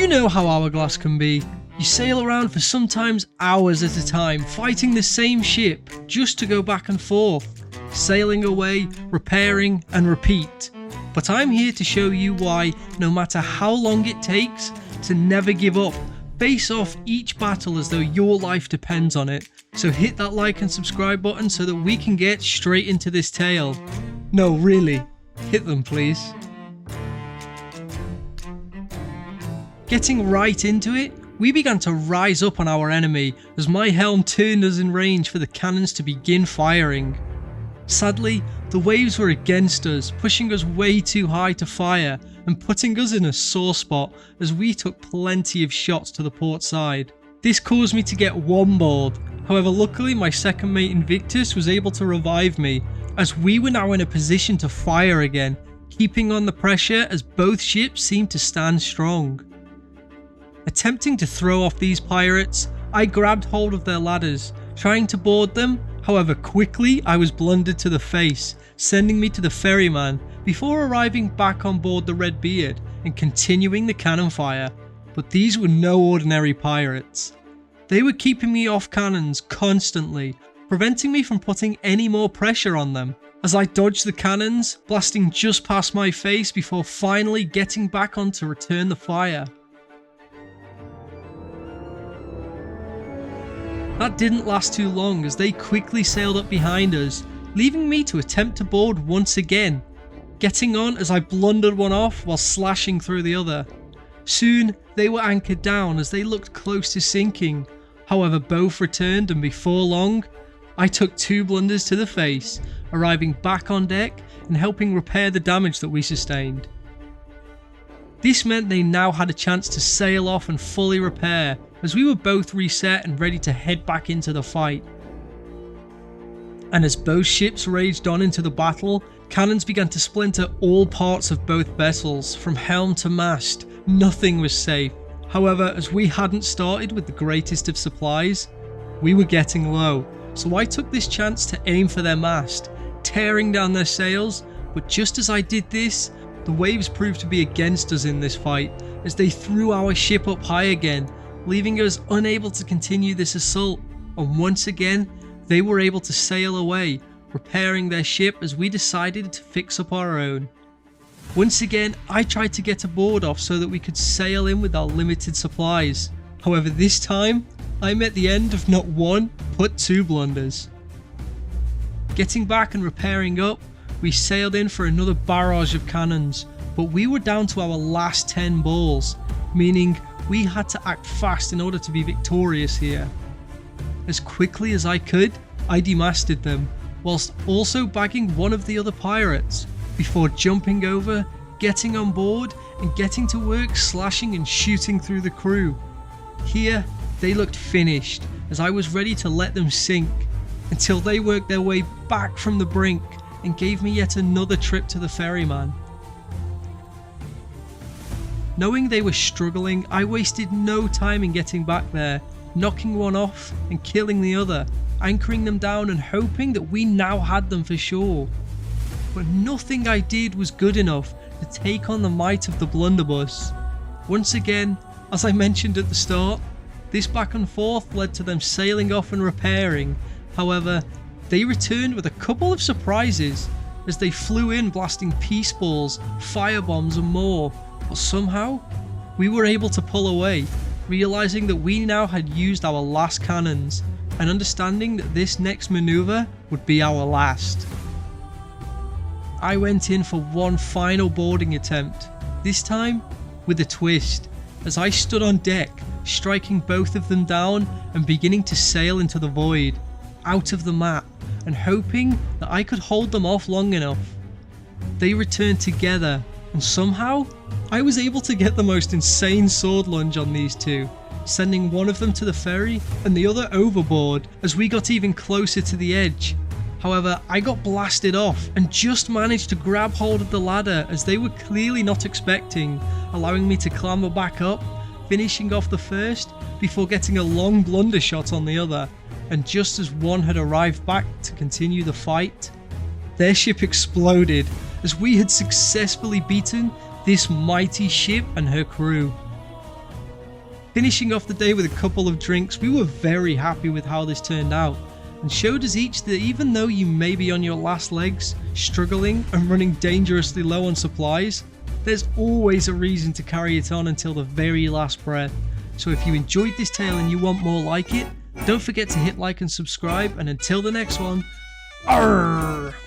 You know how Hourglass can be. You sail around for sometimes hours at a time, fighting the same ship just to go back and forth, sailing away, repairing and repeat. But I'm here to show you why, no matter how long it takes, to never give up. Face off each battle as though your life depends on it. So hit that like and subscribe button so that we can get straight into this tale. No, really, hit them please. Getting right into it, we began to rise up on our enemy as my helm turned us in range for the cannons to begin firing. Sadly, the waves were against us, pushing us way too high to fire and putting us in a sore spot as we took plenty of shots to the port side. This caused me to get one board, however luckily my second mate Invictus was able to revive me as we were now in a position to fire again, keeping on the pressure as both ships seemed to stand strong. Attempting to throw off these pirates, I grabbed hold of their ladders, trying to board them, however quickly I was blundered to the face, sending me to the ferryman before arriving back on board the Redbeard and continuing the cannon fire. But these were no ordinary pirates. They were keeping me off cannons constantly, preventing me from putting any more pressure on them, as I dodged the cannons, blasting just past my face before finally getting back on to return the fire. That didn't last too long as they quickly sailed up behind us, leaving me to attempt to board once again, getting on as I blundered one off while slashing through the other. Soon they were anchored down as they looked close to sinking, however both returned and before long I took 2 blunders to the face, arriving back on deck and helping repair the damage that we sustained. This meant they now had a chance to sail off and fully repair as we were both reset and ready to head back into the fight. And as both ships raged on into the battle, cannons began to splinter all parts of both vessels, from helm to mast. Nothing was safe. However, as we hadn't started with the greatest of supplies, we were getting low, so I took this chance to aim for their mast, tearing down their sails, but just as I did this, the waves proved to be against us in this fight as they threw our ship up high again, leaving us unable to continue this assault, and once again they were able to sail away, repairing their ship as we decided to fix up our own. Once again I tried to get a board off so that we could sail in with our limited supplies, however this time I met the end of not 1 but 2 blunders. Getting back and repairing up, we sailed in for another barrage of cannons, but we were down to our last 10 balls, meaning we had to act fast in order to be victorious here. As quickly as I could, I demasted them, whilst also bagging one of the other pirates, before jumping over, getting on board and getting to work slashing and shooting through the crew. Here, they looked finished as I was ready to let them sink, until they worked their way back from the brink and gave me yet another trip to the ferryman. Knowing they were struggling, I wasted no time in getting back there, knocking one off and killing the other, anchoring them down and hoping that we now had them for sure. But nothing I did was good enough to take on the might of the blunderbuss. Once again, as I mentioned at the start, this back and forth led to them sailing off and repairing. However, they returned with a couple of surprises as they flew in blasting peace balls, firebombs and more, but somehow we were able to pull away, realizing that we now had used our last cannons and understanding that this next maneuver would be our last. I went in for one final boarding attempt, this time with a twist, as I stood on deck, striking both of them down and beginning to sail into the void, out of the map, and hoping that I could hold them off long enough. They returned together, and somehow I was able to get the most insane sword lunge on these two, sending one of them to the ferry and the other overboard as we got even closer to the edge. However, I got blasted off and just managed to grab hold of the ladder as they were clearly not expecting, allowing me to clamber back up, finishing off the first before getting a long blunder shot on the other. And just as one had arrived back to continue the fight, their ship exploded as we had successfully beaten this mighty ship and her crew. Finishing off the day with a couple of drinks, we were very happy with how this turned out, and showed us each that even though you may be on your last legs, struggling and running dangerously low on supplies, there's always a reason to carry it on until the very last breath. So if you enjoyed this tale and you want more like it, don't forget to hit like and subscribe, and until the next one, arrgh!